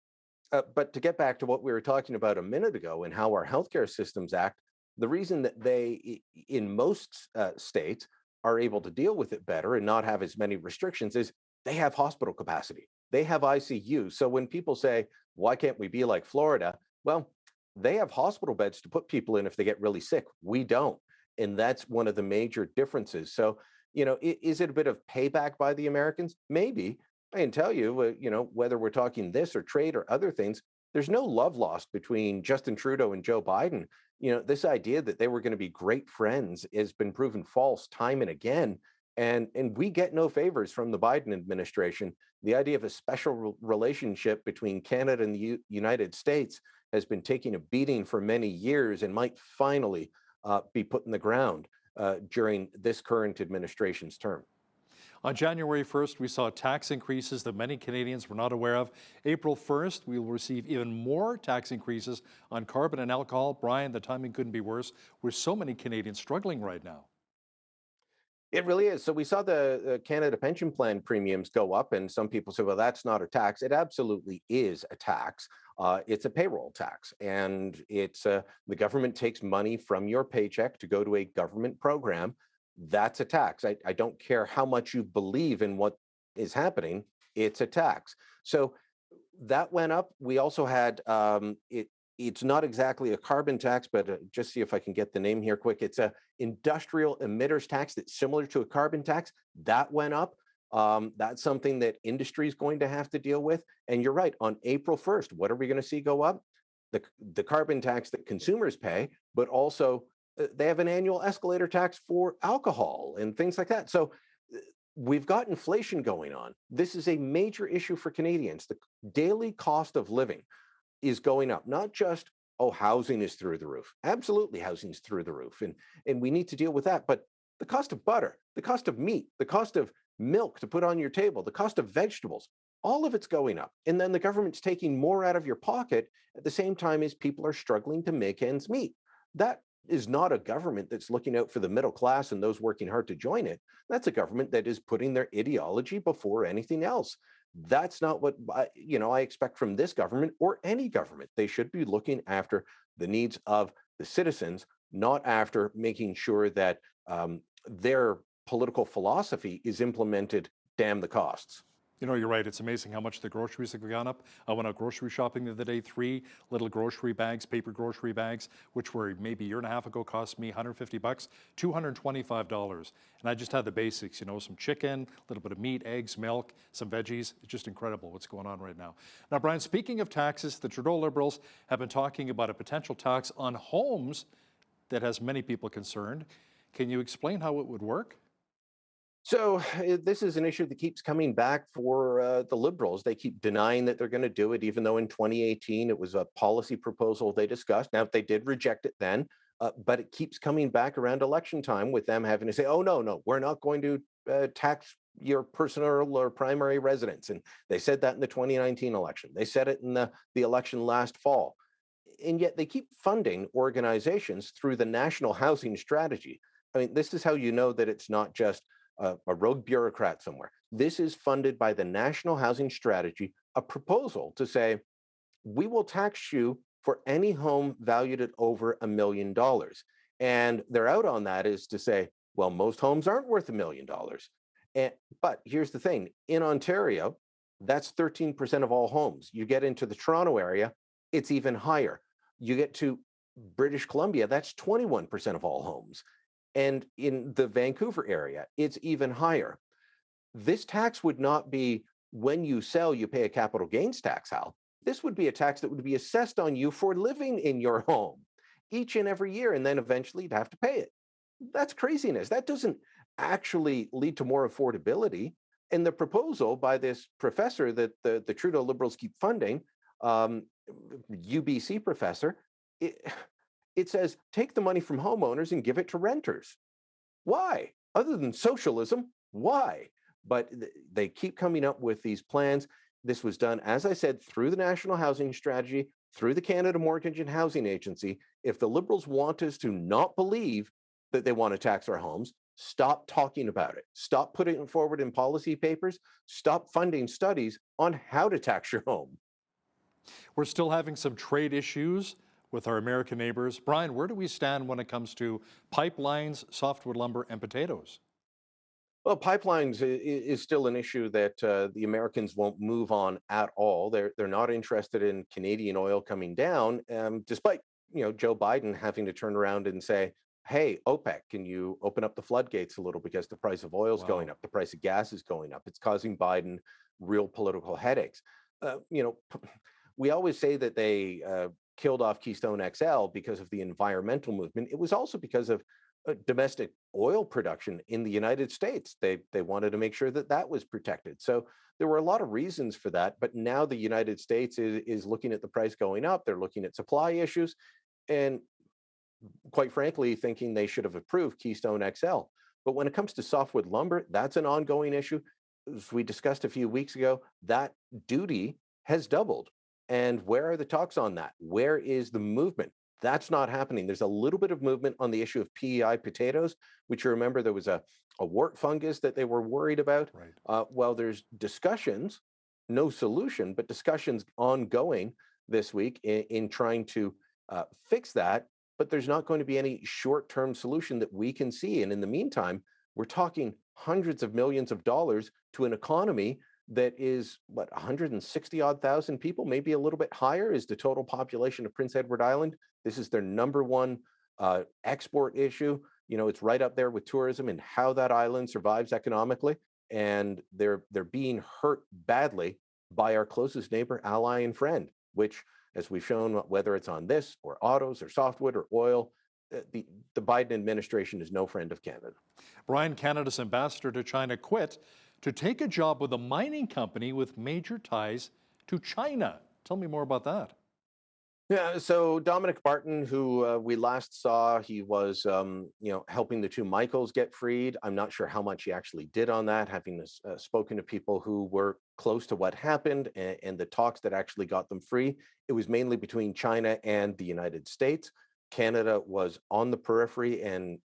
But to get back to what we were talking about a minute ago and how our healthcare systems act, the reason that they, in most states, are able to deal with it better and not have as many restrictions is they have hospital capacity. They have ICU. So when people say, why can't we be like Florida? Well, they have hospital beds to put people in if they get really sick. We don't. And that's one of the major differences. So, is it a bit of payback by the Americans? Maybe. I can tell you, whether we're talking this or trade or other things, there's no love lost between Justin Trudeau and Joe Biden. This idea that they were going to be great friends has been proven false time and again. And we get no favors from the Biden administration. The idea of a special relationship between Canada and the United States has been taking a beating for many years and might finally be put in the ground during this current administration's term. On January 1st, we saw tax increases that many Canadians were not aware of. April 1st, we will receive even more tax increases on carbon and alcohol. Brian, the timing couldn't be worse, with so many Canadians struggling right now. It really is. So we saw the Canada Pension Plan premiums go up, and some people say, well, that's not a tax. It absolutely is a tax. It's a payroll tax, and it's the government takes money from your paycheck to go to a government program. That's a tax. I don't care how much you believe in what is happening. It's a tax. So that went up. We also had it's not exactly a carbon tax, but just see if I can get the name here quick. It's a industrial emitters tax that's similar to a carbon tax. That went up. That's something that industry is going to have to deal with. And you're right, on April 1st, what are we going to see go up? The carbon tax that consumers pay, but also they have an annual escalator tax for alcohol and things like that. So we've got inflation going on. This is a major issue for Canadians. The daily cost of living is going up, not just, oh, housing is through the roof. Absolutely, housing is through the roof. And we need to deal with that. But the cost of butter, the cost of meat, the cost of milk to put on your table, the cost of vegetables, all of it's going up. And then the government's taking more out of your pocket at the same time as people are struggling to make ends meet. That is not a government that's looking out for the middle class and those working hard to join it. That's a government that is putting their ideology before anything else. That's not what I expect from this government or any government. They should be looking after the needs of the citizens, not after making sure that their political philosophy is implemented. Damn the costs. You know, you're right. It's amazing how much the groceries have gone up. I went out grocery shopping the other day. 3 little grocery bags, paper grocery bags, which were maybe a year and a half ago, cost me $150, $225. And I just had the basics, some chicken, a little bit of meat, eggs, milk, some veggies. It's just incredible what's going on right now. Now, Brian, speaking of taxes, the Trudeau Liberals have been talking about a potential tax on homes that has many people concerned. Can you explain how it would work? So this is an issue that keeps coming back for the Liberals. They keep denying that they're going to do it, even though in 2018 it was a policy proposal they discussed. Now, they did reject it then, but it keeps coming back around election time with them having to say, oh, no, we're not going to tax your personal or primary residence. And they said that in the 2019 election. They said it in the election last fall. And yet they keep funding organizations through the National Housing Strategy. I mean, this is how you know that it's not just a rogue bureaucrat somewhere. This is funded by the National Housing Strategy, a proposal to say, we will tax you for any home valued at over $1 million. And they're out on that is to say, well, most homes aren't worth $1 million. But here's the thing, in Ontario, that's 13% of all homes. You get into the Toronto area, it's even higher. You get to British Columbia, that's 21% of all homes. And in the Vancouver area, it's even higher. This tax would not be when you sell, you pay a capital gains tax, Hal. This would be a tax that would be assessed on you for living in your home each and every year, and then eventually you'd have to pay it. That's craziness. That doesn't actually lead to more affordability. And the proposal by this professor that the Trudeau Liberals keep funding, UBC professor, it says, take the money from homeowners and give it to renters. Why? Other than socialism, why? But they keep coming up with these plans. This was done, as I said, through the National Housing Strategy, through the Canada Mortgage and Housing Agency. If the Liberals want us to not believe that they want to tax our homes, stop talking about it. Stop putting it forward in policy papers. Stop funding studies on how to tax your home. We're still having some trade issues with our American neighbors. Brian, where do we stand when it comes to pipelines, softwood lumber, and potatoes? Well, pipelines is still an issue that the Americans won't move on at all. They're not interested in Canadian oil coming down, despite Joe Biden having to turn around and say, "Hey, OPEC, can you open up the floodgates a little because the price of oil is going up, the price of gas is going up. It's causing Biden real political headaches." We always say that they killed off Keystone XL because of the environmental movement. It was also because of domestic oil production in the United States. They wanted to make sure that that was protected. So there were a lot of reasons for that. But now the United States is looking at the price going up. They're looking at supply issues, and quite frankly, thinking they should have approved Keystone XL. But when it comes to softwood lumber, that's an ongoing issue. As we discussed a few weeks ago, that duty has doubled. And where are the talks on that? Where is the movement? That's not happening. There's a little bit of movement on the issue of PEI potatoes, which you remember there was a wart fungus that they were worried about. Right. Well, there's discussions, no solution, but discussions ongoing this week in trying to fix that. But there's not going to be any short-term solution that we can see. And in the meantime, we're talking hundreds of millions of dollars to an economy that is, 160 odd thousand people, maybe a little bit higher is the total population of Prince Edward Island. This is their number one export issue. It's right up there with tourism and how that island survives economically. And they're being hurt badly by our closest neighbor, ally, and friend, which, as we've shown, whether it's on this or autos or softwood or oil, the Biden administration is no friend of Canada. Brian, Canada's ambassador to China, quit to take a job with a mining company with major ties to China. Tell me more about that. Yeah, so Dominic Barton, who we last saw, he was, helping the two Michaels get freed. I'm not sure how much he actually did on that, having spoken to people who were close to what happened and the talks that actually got them free. It was mainly between China and the United States. Canada was on the periphery and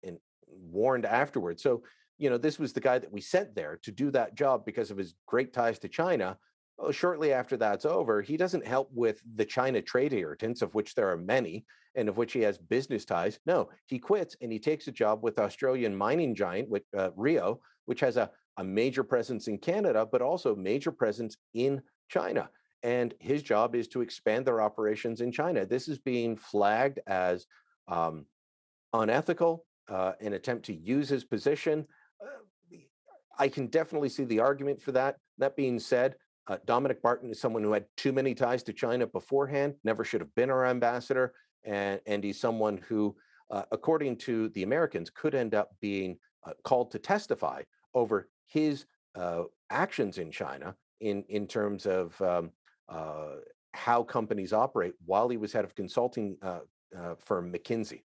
warned afterwards. So, this was the guy that we sent there to do that job because of his great ties to China. Well, shortly after that's over, he doesn't help with the China trade irritants, of which there are many, and of which he has business ties. No, he quits and he takes a job with Australian mining giant, with Rio, which has a major presence in Canada, but also major presence in China. And his job is to expand their operations in China. This is being flagged as unethical, an attempt to use his position. I can definitely see the argument for that. That being said, Dominic Barton is someone who had too many ties to China beforehand, never should have been our ambassador, and he's someone who, according to the Americans, could end up being called to testify over his actions in China in terms of how companies operate while he was head of consulting firm McKinsey.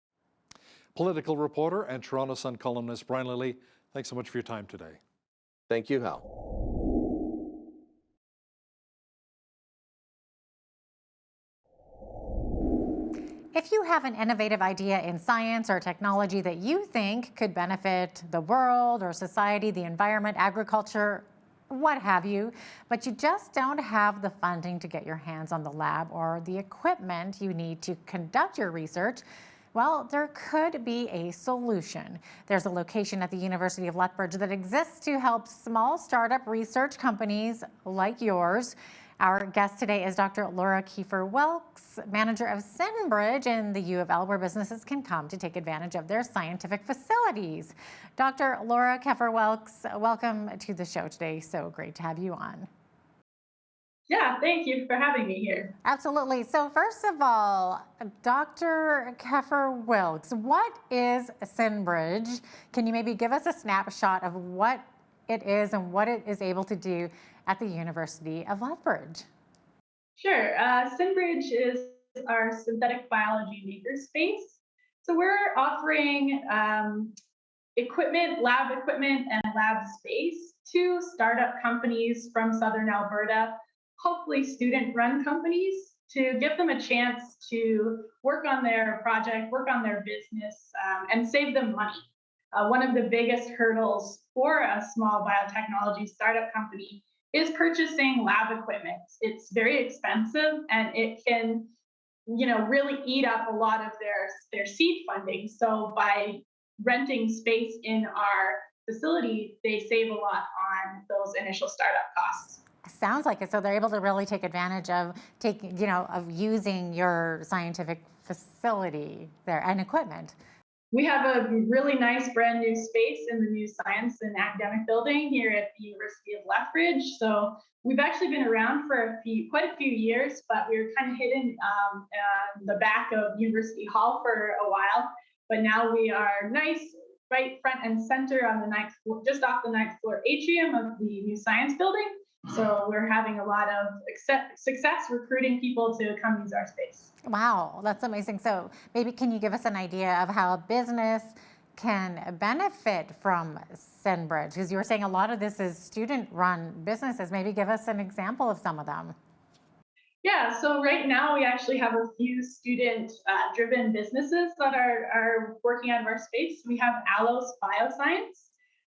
Political reporter and Toronto Sun columnist Brian Lilley, thanks so much for your time today. Thank you, Hal. If you have an innovative idea in science or technology that you think could benefit the world or society, the environment, agriculture, what have you, but you just don't have the funding to get your hands on the lab or the equipment you need to conduct your research, well, there could be a solution. There's a location at the University of Lethbridge that exists to help small startup research companies like yours. Our guest today is Dr. Laura Kiefer-Welks, manager of Lethbridge in the U of L, where businesses can come to take advantage of their scientific facilities. Dr. Laura Kiefer-Welks, welcome to the show today. So great to have you on. Yeah, thank you for having me here. Absolutely. So first of all, Dr. Kiefer-Welks, what is Lethbridge? Can you maybe give us a snapshot of what it is and what it is able to do at the University of Lethbridge? Sure. Lethbridge is our synthetic biology makerspace. So we're offering equipment, lab equipment, and lab space to startup companies from Southern Alberta, hopefully student-run companies, to give them a chance to work on their project, work on their business, and save them money. One of the biggest hurdles for a small biotechnology startup company is purchasing lab equipment. It's very expensive and it can, really eat up a lot of their seed funding. So by renting space in our facility, they save a lot on those initial startup costs. Sounds like it. So they're able to really take advantage of of using your scientific facility there and equipment. We have a really nice brand new space in the new science and academic building here at the University of Lethbridge. So we've actually been around for quite a few years, but we were kind of hidden in the back of University Hall for a while. But now we are nice, right front and center on the ninth floor, just off the 9th floor atrium of the new science building. So we're having a lot of success recruiting people to come use our space. Wow, that's amazing. So maybe can you give us an idea of how a business can benefit from Lethbridge? Because you were saying a lot of this is student-run businesses. Maybe give us an example of some of them. Yeah, so right now we actually have a few student-driven businesses that are working out of our space. We have Allos Bioscience.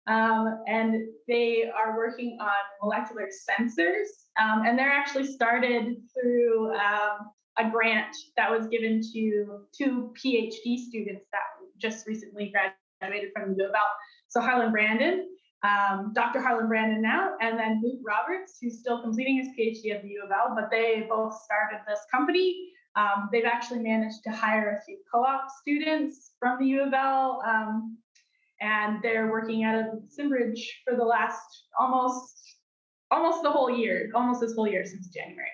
And they are working on molecular sensors, and they're actually started through a grant that was given to 2 PhD students that just recently graduated from the U of L. So Harlan Brandon, Dr. Harlan Brandon now, and then Luke Roberts, who's still completing his PhD at the U of L, but they both started this company. They've actually managed to hire a few co-op students from the U of L, and they're working out of Lethbridge for the last almost the whole year, almost this whole year since January.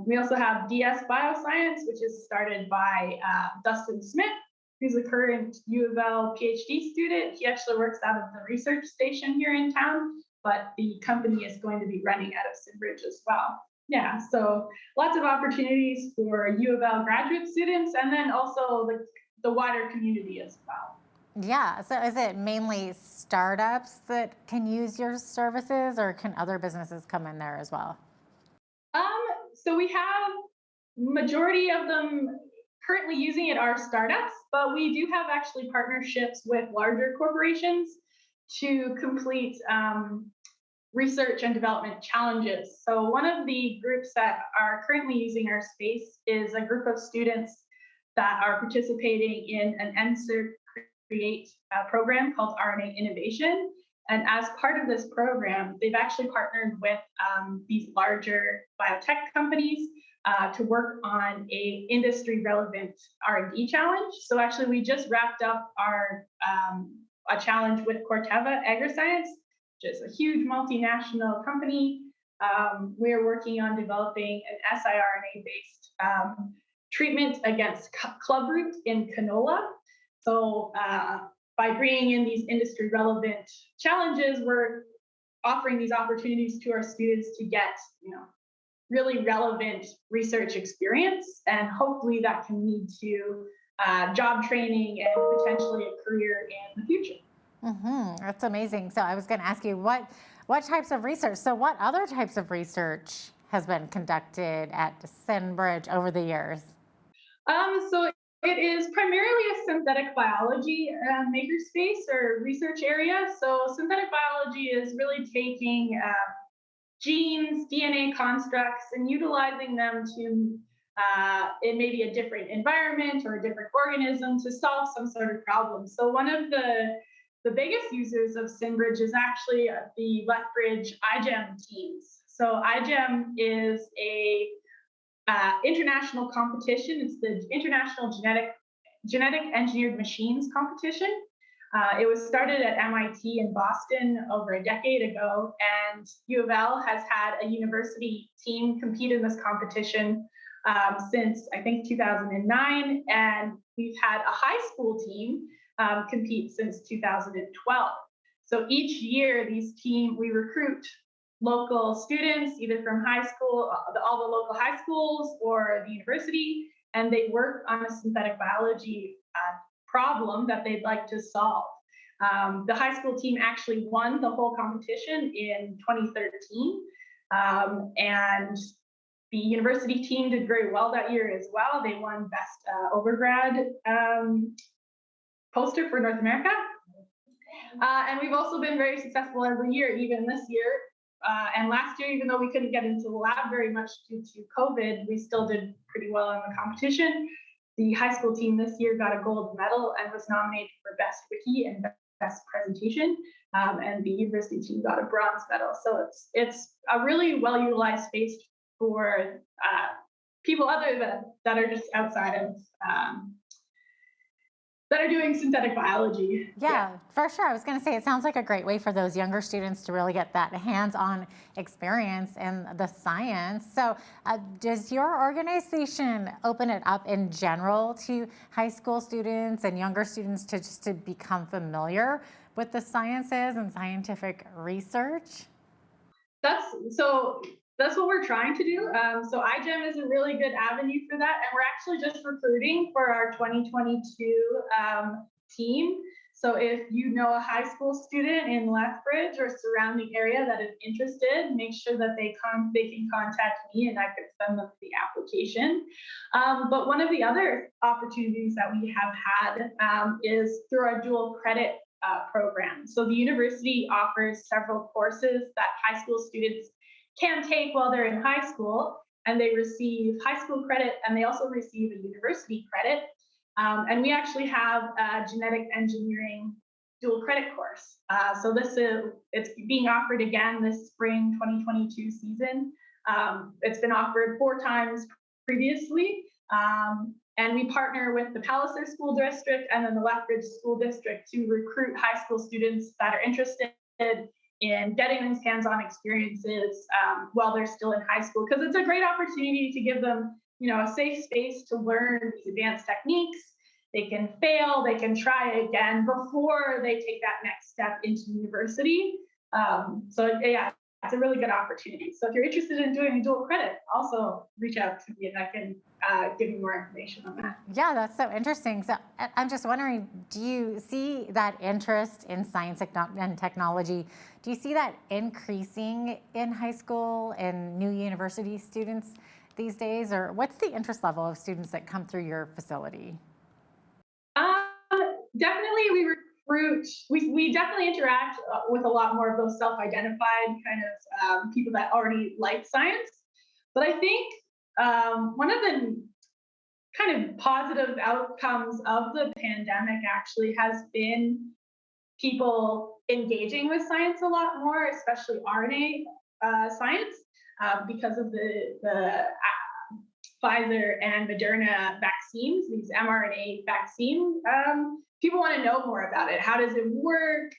We also have DS Bioscience, which is started by Dustin Smith, who's a current U of L PhD student. He actually works out of the research station here in town, but the company is going to be running out of Lethbridge as well. Yeah, so lots of opportunities for U of L graduate students, and then also the wider community as well. Yeah, so is it mainly startups that can use your services, or can other businesses come in there as well? So we have majority of them currently using it are startups, but we do have actually partnerships with larger corporations to complete research and development challenges. So one of the groups that are currently using our space is a group of students that are participating in an NSERC Create program called RNA Innovation. And as part of this program, they've actually partnered with these larger biotech companies to work on a industry relevant R&D challenge. So actually we just wrapped up our a challenge with Corteva Agriscience, which is a huge multinational company. We're working on developing an siRNA-based treatment against clubroot in canola. So by bringing in these industry relevant challenges, we're offering these opportunities to our students to get, really relevant research experience, and hopefully that can lead to job training and potentially a career in the future. That's amazing. So I was going to ask you what types of research, so what other types of research has been conducted at Lethbridge over the years? So it is primarily a synthetic biology makerspace or research area. So synthetic biology is really taking genes, DNA constructs, and utilizing them to in maybe a different environment or a different organism to solve some sort of problem. So one of the biggest users of Lethbridge is actually the Lethbridge iGEM teams. So iGEM is a international competition. It's the International Genetic Engineered Machines competition. It was started at MIT in Boston over a decade ago, and U of L has had a university team compete in this competition since, I think, 2009, and we've had a high school team compete since 2012. So each year, we recruit local students, either from high school, all the local high schools or the university, and they work on a synthetic biology problem that they'd like to solve. The high school team actually won the whole competition in 2013, and the university team did very well that year as well. They won Best Overgrad poster for North America. And we've also been very successful every year, even this year. And last year, even though we couldn't get into the lab very much due to COVID, we still did pretty well in the competition. The high school team this year got a gold medal and was nominated for Best Wiki and Best Presentation. And the university team got a bronze medal. So it's a really well-utilized space for people other that are just outside of that are doing synthetic biology. Yeah, for sure. I was going to say, it sounds like a great way for those younger students to really get that hands-on experience in the science. So does your organization open it up in general to high school students and younger students to become familiar with the sciences and scientific research? That's what we're trying to do. So iGEM is a really good avenue for that. And we're actually just recruiting for our 2022 team. So if you know a high school student in Lethbridge or surrounding area that is interested, make sure that they can contact me and I could send them the application. But one of the other opportunities that we have had is through our dual credit program. So the university offers several courses that high school students can take while they're in high school, and they receive high school credit and they also receive a university credit. And we actually have a genetic engineering dual credit course. So it's being offered again this spring 2022 season. It's been offered 4 times previously. And we partner with the Palliser School District and then the Lethbridge School District to recruit high school students that are interested in getting these hands-on experiences while they're still in high school, because it's a great opportunity to give them, a safe space to learn these advanced techniques. They can fail, they can try again before they take that next step into university. So yeah, it's a really good opportunity. So if you're interested in doing a dual credit, also reach out to me and I can give you more information on that. Yeah, that's so interesting. So I'm just wondering, do you see that interest in science and technology, do you see that increasing in high school and new university students these days? Or what's the interest level of students that come through your facility? Definitely we recruit, we definitely interact with a lot more of those self-identified kind of people that already like science. But I think one of the kind of positive outcomes of the pandemic actually has been people engaging with science a lot more, especially RNA science, because of the Pfizer and Moderna vaccines, these mRNA vaccines. People want to know more about it. How does it work?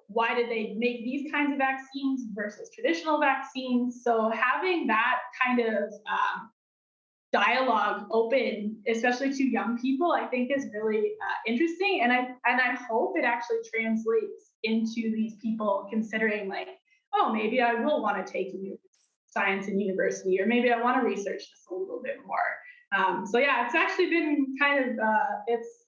Why did they make these kinds of vaccines versus traditional vaccines? So having that kind of dialogue open, especially to young people, I think is really interesting. And I hope it actually translates into these people considering like, oh, maybe I will want to take science in university, or maybe I want to research this a little bit more. So yeah, it's actually been kind of, it's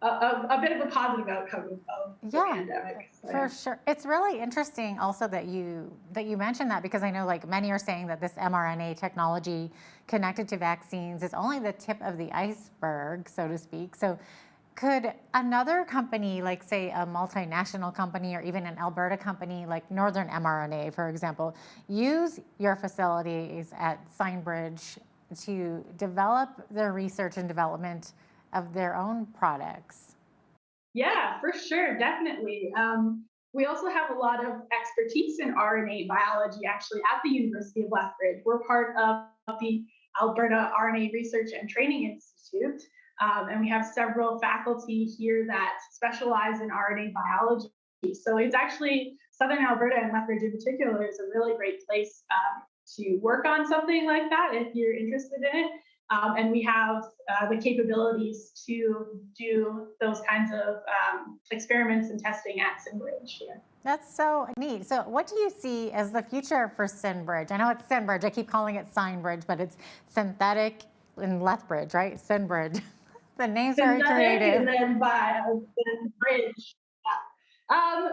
a bit of a positive outcome of the pandemic. So, for sure. It's really interesting also that you mentioned that, because I know like many are saying that this mRNA technology connected to vaccines is only the tip of the iceberg, so to speak. So could another company, like say a multinational company or even an Alberta company like Northern mRNA, for example, use your facilities at Seinbridge to develop their research and development of their own products? Yeah, for sure, definitely. We also have a lot of expertise in RNA biology actually at the University of Lethbridge. We're part of the Alberta RNA Research and Training Institute, and we have several faculty here that specialize in RNA biology. So it's actually Southern Alberta and Lethbridge in particular is a really great place to work on something like that if you're interested in it. And we have the capabilities to do those kinds of experiments and testing at Seinbridge here. That's so neat. So what do you see as the future for Seinbridge? I know it's Seinbridge. I keep calling it Seinbridge, but it's synthetic in Lethbridge, right? Seinbridge. The name's very creative. And then by Bridge. Yeah.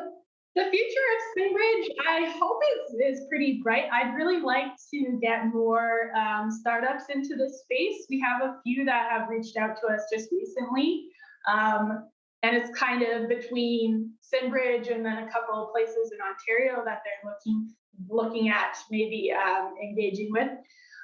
The future of Seinbridge, I hope is pretty bright. I'd really like to get more startups into this space. We have a few that have reached out to us just recently. And it's kind of between Seinbridge and then a couple of places in Ontario that they're looking at maybe engaging with.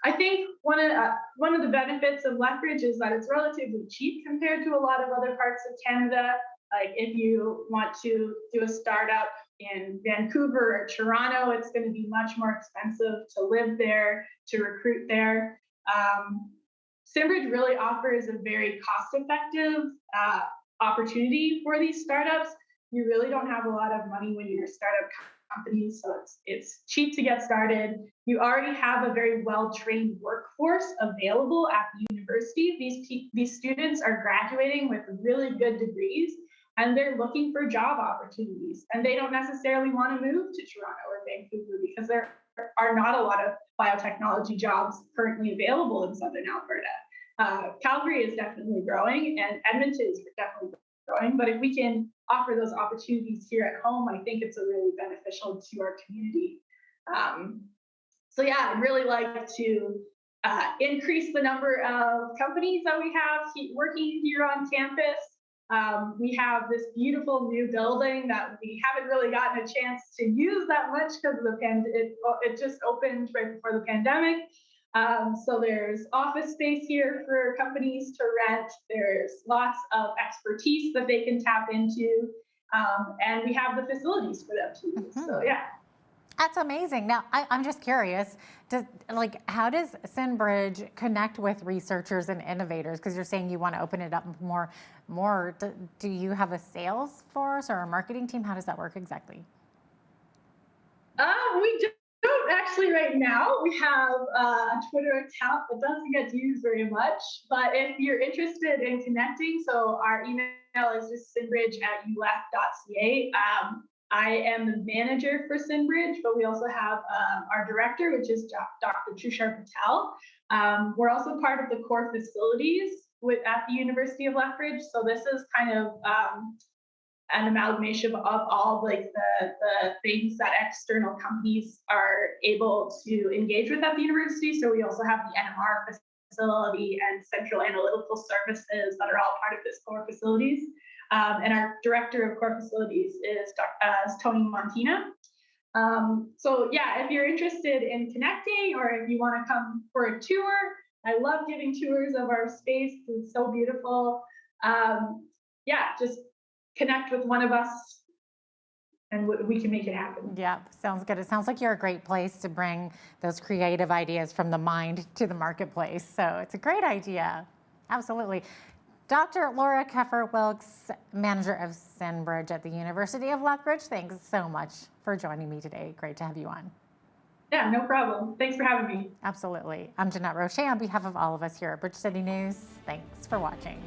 I think one of the benefits of Lethbridge is that it's relatively cheap compared to a lot of other parts of Canada. Like if you want to do a startup in Vancouver or Toronto, it's going to be much more expensive to live there, to recruit there. Seinbridge really offers a very cost-effective opportunity for these startups. You really don't have a lot of money when you're a startup company, so it's cheap to get started. You already have a very well-trained workforce available at the university. These students are graduating with really good degrees, and they're looking for job opportunities. And they don't necessarily want to move to Toronto or Vancouver because there are not a lot of biotechnology jobs currently available in Southern Alberta. Calgary is definitely growing, and Edmonton is definitely growing. But if we can offer those opportunities here at home, I think it's a really beneficial to our community. So yeah, I'd really like to increase the number of companies that we have working here on campus. We have this beautiful new building that we haven't really gotten a chance to use that much because of the it just opened right before the pandemic. So there's office space here for companies to rent. There's lots of expertise that they can tap into, and we have the facilities for them to use. So yeah. That's amazing. Now, I'm just curious, how does Seinbridge connect with researchers and innovators? Because you're saying you want to open it up more. Do you have a sales force or a marketing team? How does that work exactly? We don't actually right now. We have a Twitter account that doesn't get used very much. But if you're interested in connecting, so our email is just seinbridge@ulef.ca. I am the manager for Sindbridge, but we also have our director, which is Dr. Tushar Patel. We're also part of the core facilities at the University of Lethbridge. So this is kind of an amalgamation of all like the things that external companies are able to engage with at the university. So we also have the NMR facility and central analytical services that are all part of this core facilities. And our director of core facilities is Tony Montina. So yeah, if you're interested in connecting or if you want to come for a tour, I love giving tours of our space. It's so beautiful. Yeah, just connect with one of us and we can make it happen. Yeah, sounds good. It sounds like you're a great place to bring those creative ideas from the mind to the marketplace. So it's a great idea. Absolutely. Dr. Laura Keffer-Wilkes, manager of Sindbridge at the University of Lethbridge, thanks so much for joining me today. Great to have you on. Yeah, no problem. Thanks for having me. Absolutely. I'm Jeanette Roche on behalf of all of us here at Bridge City News. Thanks for watching.